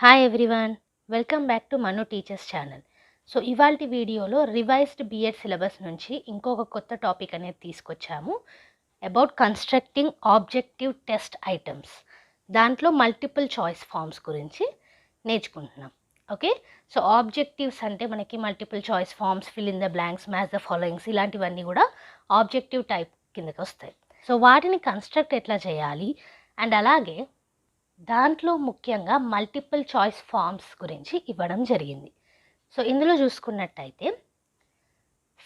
Hi everyone, welcome back to Manu teachers channel. So ఇవాల్టి వీడియోలో revised BEd syllabus నుంచి ఇంకొక కొత్త టాపిక్ అనేది తీసుకొచ్చాము. About constructing objective test items. దాంట్లో మల్టిపుల్ చాయిస్ ఫామ్స్ గురించి నేర్చుకుంటున్నాం. ఓకే, సో ఆబ్జెక్టివ్స్ అంటే మనకి multiple choice forms, fill in the blanks, match the followings, ఇలాంటివన్నీ కూడా ఆబ్జెక్టివ్ టైప్ కిందకి వస్తాయి. సో వాటిని కన్స్ట్రక్ట్ ఎట్లా చేయాలి అండ్ అలాగే దాంట్లో ముఖ్యంగా మల్టిపుల్ చాయిస్ ఫామ్స్ గురించి ఇవ్వడం జరిగింది. సో ఇందులో చూసుకున్నట్టయితే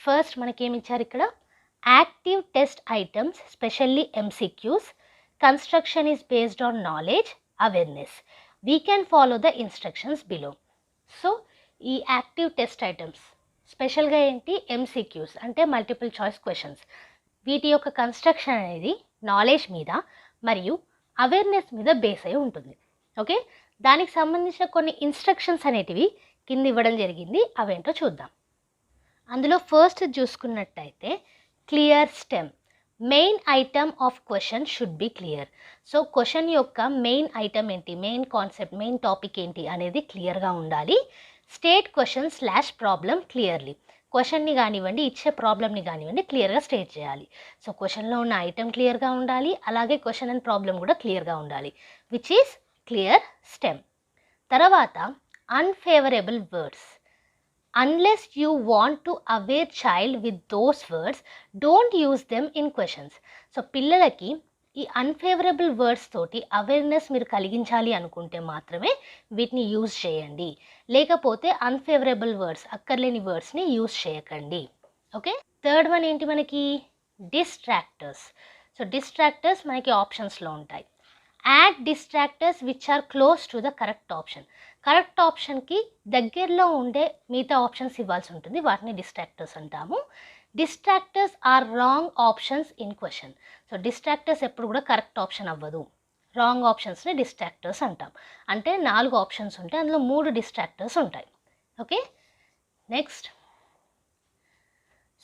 ఫస్ట్ మనకేమి ఇచ్చారు ఇక్కడ, active test items specially MCQs, construction is based on knowledge awareness, we can follow the instructions below. So ఈ యాక్టివ్ టెస్ట్ ఐటమ్స్ స్పెషల్గా ఏంటి, ఎంసీక్యూస్ అంటే మల్టిపుల్ చాయిస్ క్వశ్చన్స్. వీటి యొక్క కన్స్ట్రక్షన్ అనేది నాలెడ్జ్ మీద మరియు అవేర్నెస్ మీద బేస్ అయి ఉంటుంది. ఓకే, దానికి సంబంధించిన కొన్ని ఇన్స్ట్రక్షన్స్ అనేటివి కింద ఇవ్వడం జరిగింది. అవేంటో చూద్దాం. అందులో ఫస్ట్ చూసుకున్నట్టయితే clear stem, main item of question should be clear. So question యొక్క మెయిన్ ఐటమ్ ఏంటి, మెయిన్ కాన్సెప్ట్, మెయిన్ టాపిక్ ఏంటి అనేది క్లియర్గా ఉండాలి. State question slash problem clearly, క్వశ్చన్ని కానివ్వండి, ఇచ్చే ప్రాబ్లమ్ని కానివ్వండి క్లియర్గా స్టేట్ చేయాలి. సో క్వశ్చన్లో ఉన్న ఐటమ్ క్లియర్గా ఉండాలి, అలాగే క్వశ్చన్ అండ్ ప్రాబ్లం కూడా క్లియర్గా ఉండాలి, విచ్ ఈస్ క్లియర్ స్టెమ్. తర్వాత unfavourable words, unless you want to aware child with those words don't use them in questions. So పిల్లలకి ఈ అన్ఫేవరబుల్ వర్డ్స్ తోటి అవేర్నెస్ మీరు కలిగించాలి అనుకుంటే మాత్రమే వీటిని యూజ్ చేయండి, లేకపోతే అన్ఫేవరబుల్ వర్డ్స్, అక్కర్లేని వర్డ్స్ని యూజ్ చేయకండి. ఓకే, థర్డ్ వన్ ఏంటి మనకి, డిస్ట్రాక్టర్స్. సో డిస్ట్రాక్టర్స్ మనకి ఆప్షన్స్లో ఉంటాయి. Add distractors which are close to the correct option. Correct ఆప్షన్కి దగ్గరలో ఉండే మిగతా ఆప్షన్స్ ఇవ్వాల్సి ఉంటుంది, వాటిని డిస్ట్రాక్టర్స్ అంటాము. Distractors are wrong options in question. So distractors ఎప్పుడు కూడా కరెక్ట్ ఆప్షన్ అవ్వదు, రాంగ్ ఆప్షన్స్ని డిస్ట్రాక్టర్స్ అంటాం. అంటే 4 ఆప్షన్స్ ఉంటాయి, అందులో 3 డిస్ట్రాక్టర్స్ ఉంటాయి. ఓకే, నెక్స్ట్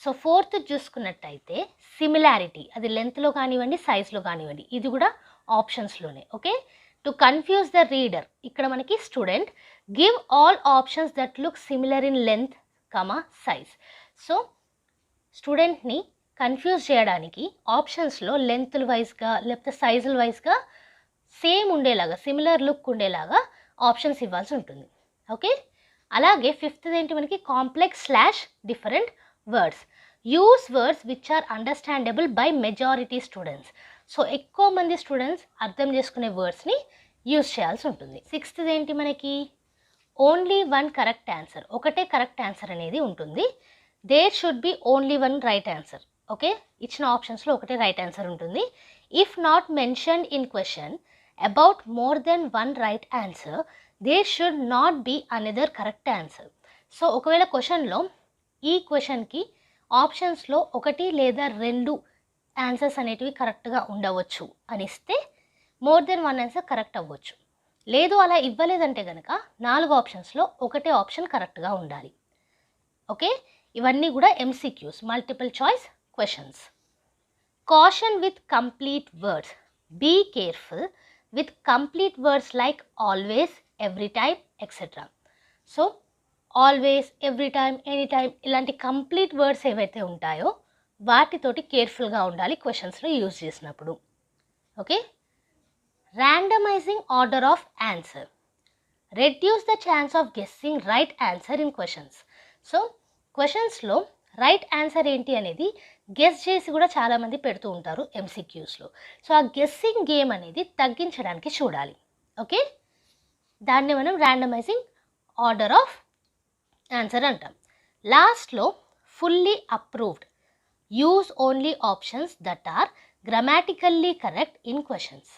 సో ఫోర్త్ చూసుకున్నట్టయితే సిమిలారిటీ, అది లెంత్లో కానివ్వండి, సైజ్లో కానివ్వండి, ఇది కూడా ఆప్షన్స్లోనే. Okay, to confuse the reader, ఇక్కడ మనకి student give all options that look similar in length comma size. So స్టూడెంట్ని కన్ఫ్యూజ్ చేయడానికి ఆప్షన్స్లో లెంత్ల వైజ్గా లేకపోతే సైజుల వైజ్గా సేమ్ ఉండేలాగా, సిమిలర్ లుక్ ఉండేలాగా ఆప్షన్స్ ఇవ్వాల్సి ఉంటుంది. ఓకే, అలాగే ఫిఫ్త్ ఏంటి మనకి, complex slash different words, use words which are understandable by majority students. So ఎక్కువ మంది స్టూడెంట్స్ అర్థం చేసుకునే వర్డ్స్ని యూస్ చేయాల్సి ఉంటుంది. సిక్స్త్ ఏంటి మనకి, ఓన్లీ వన్ కరెక్ట్ ఆన్సర్, ఒకటే కరెక్ట్ ఆన్సర్ అనేది ఉంటుంది. There should be only one right answer. Okay, ఇచ్చిన ఆప్షన్స్లో ఒకటే రైట్ ఆన్సర్ ఉంటుంది. If not mentioned in question about more than one right answer there should not be another correct answer. So ఒకవేళ క్వశ్చన్లో ఈ క్వశ్చన్కి ఆప్షన్స్లో 1 లేదా 2 ఆన్సర్స్ అనేటివి కరెక్ట్గా ఉండవచ్చు అనిస్తే more than one answer correct అవ్వచ్చు. లేదు అలా ఇవ్వలేదంటే కనుక 4 ఆప్షన్స్లో ఒకటే ఆప్షన్ కరెక్ట్గా ఉండాలి. ఓకే, ఇవన్నీ కూడా MCQs, multiple choice questions. Caution with complete words, be careful with complete words like always, every time etcetera. So always, every time, any time ఇలాంటి కంప్లీట్ వర్డ్స్ ఏవైతే ఉంటాయో వాటితోటి కేర్ఫుల్గా ఉండాలి క్వశ్చన్స్లో యూజ్ చేసినప్పుడు. Okay, randomising order of answer, reduce the chance of guessing right answer in questions. So క్వశ్చన్స్లో right answer ఏంటి అనేది గెస్ చేసి కూడా చాలామంది పెడుతూ ఉంటారు ఎంసీక్యూస్లో. సో ఆ గెస్సింగ్ గేమ్ అనేది తగ్గించడానికి చూడాలి. ఓకే, దాన్ని మనం ర్యాండమైజింగ్ ఆర్డర్ ఆఫ్ ఆన్సర్ అంటాం. లాస్ట్లో fully approved, use only options that are grammatically correct in questions.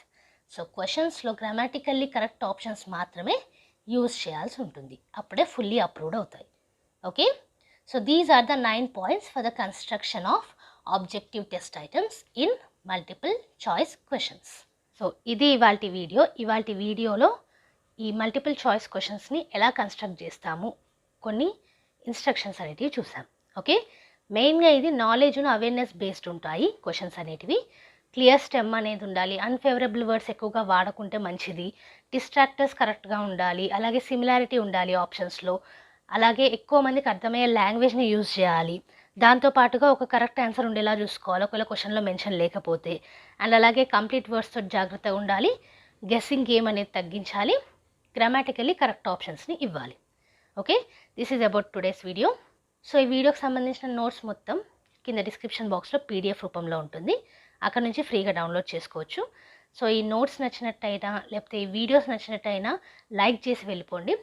So క్వశ్చన్స్లో గ్రామాటికల్లీ కరెక్ట్ ఆప్షన్స్ మాత్రమే యూజ్ చేయాల్సి ఉంటుంది, అప్పుడే ఫుల్లీ అప్రూవ్డ్ అవుతాయి. Okay, so these are the 9 points for the construction of objective test items in multiple choice questions. So ఇది ఇవాల్టి video. ఇవాల్టి వీడియోలో ఈ మల్టిపుల్ చాయిస్ క్వశ్చన్స్ని ఎలా కన్స్ట్రక్ట్ చేస్తాము, కొన్ని ఇన్స్ట్రక్షన్స్ అనేటివి చూసాం. ఓకే, మెయిన్గా ఇది నాలెడ్జ్ను అవేర్నెస్ బేస్డ్ ఉంటాయి క్వశ్చన్స్ అనేటివి. క్లియర్ స్టెమ్ అనేది ఉండాలి, అన్ఫేవరబుల్ వర్డ్స్ ఎక్కువగా వాడకుంటే మంచిది, డిస్ట్రాక్టర్స్ కరెక్ట్గా ఉండాలి, అలాగే సిమిలారిటీ ఉండాలి ఆప్షన్స్లో, అలాగే ఎక్కువ మందికి అర్థమయ్యే లాంగ్వేజ్ని యూజ్ చేయాలి, దాంతోపాటుగా ఒక కరెక్ట్ ఆన్సర్ ఉండేలా చూసుకోవాలి ఒకవేళ క్వశ్చన్లో మెన్షన్ లేకపోతే, అండ్ అలాగే కంప్లీట్ వర్డ్స్తో జాగ్రత్తగా ఉండాలి, గెస్సింగ్ గేమ్ అనేది తగ్గించాలి, గ్రామాటికల్లీ కరెక్ట్ ఆప్షన్స్ని ఇవ్వాలి. Okay, this is about today's video. So ఈ వీడియోకి సంబంధించిన నోట్స్ మొత్తం కింద డిస్క్రిప్షన్ బాక్స్లో పీడిఎఫ్ రూపంలో ఉంటుంది, అక్కడ నుంచి ఫ్రీగా డౌన్లోడ్ చేసుకోవచ్చు. సో ఈ నోట్స్ నచ్చినట్టయినా లేకపోతే ఈ వీడియోస్ నచ్చినట్టయినా లైక్ చేసి వెళ్ళిపోండి.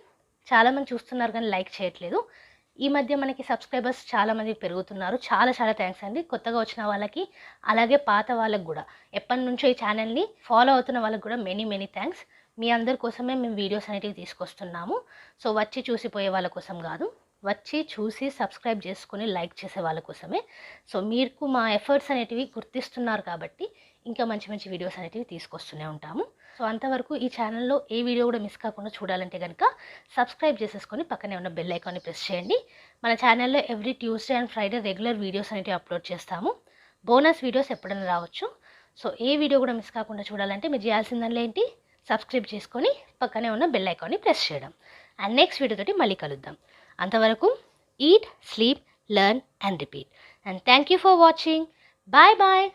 చాలామంది చూస్తున్నారు కానీ లైక్ చేయట్లేదు. ఈ మధ్య మనకి సబ్స్క్రైబర్స్ చాలామంది పెరుగుతున్నారు, చాలా చాలా థ్యాంక్స్ అండి. కొత్తగా వచ్చిన వాళ్ళకి అలాగే పాత వాళ్ళకి కూడా, ఎప్పటి నుంచో ఈ ఛానల్ని ఫాలో అవుతున్న వాళ్ళకి కూడా మెనీ థ్యాంక్స్. మీ అందరి కోసమే మేము వీడియోస్ అనేటివి తీసుకొస్తున్నాము. సో వచ్చి చూసిపోయే వాళ్ళ కోసం కాదు, వచ్చి చూసి సబ్స్క్రైబ్ చేసుకుని లైక్ చేసే వాళ్ళ కోసమే. సో మీకు మా ఎఫర్ట్స్ అనేటివి గుర్తిస్తున్నారు కాబట్టి ఇంకా మంచి మంచి వీడియోస్ అనేటివి తీసుకొస్తూనే ఉంటాము. సో అంతవరకు ఈ ఛానల్లో ఏ వీడియో కూడా మిస్ కాకుండా చూడాలంటే కనుక సబ్స్క్రైబ్ చేసేసుకొని పక్కనే ఉన్న బెల్ ఐకాన్ని ప్రెస్ చేయండి. మన ఛానల్లో every Tuesday and Friday regular videos అనేటివి అప్లోడ్ చేస్తాము. బోనస్ వీడియోస్ ఎప్పుడైనా రావచ్చు. సో ఏ వీడియో కూడా మిస్ కాకుండా చూడాలంటే మీరు చేయాల్సిందని ఏంటి, సబ్స్క్రైబ్ చేసుకొని పక్కనే ఉన్న బెల్ ఐకాన్ని ప్రెస్ చేయడం. అండ్ నెక్స్ట్ వీడియోతోటి మళ్ళీ కలుద్దాం. అంతవరకు eat, sleep, learn and repeat. And thank you for watching. Bye bye.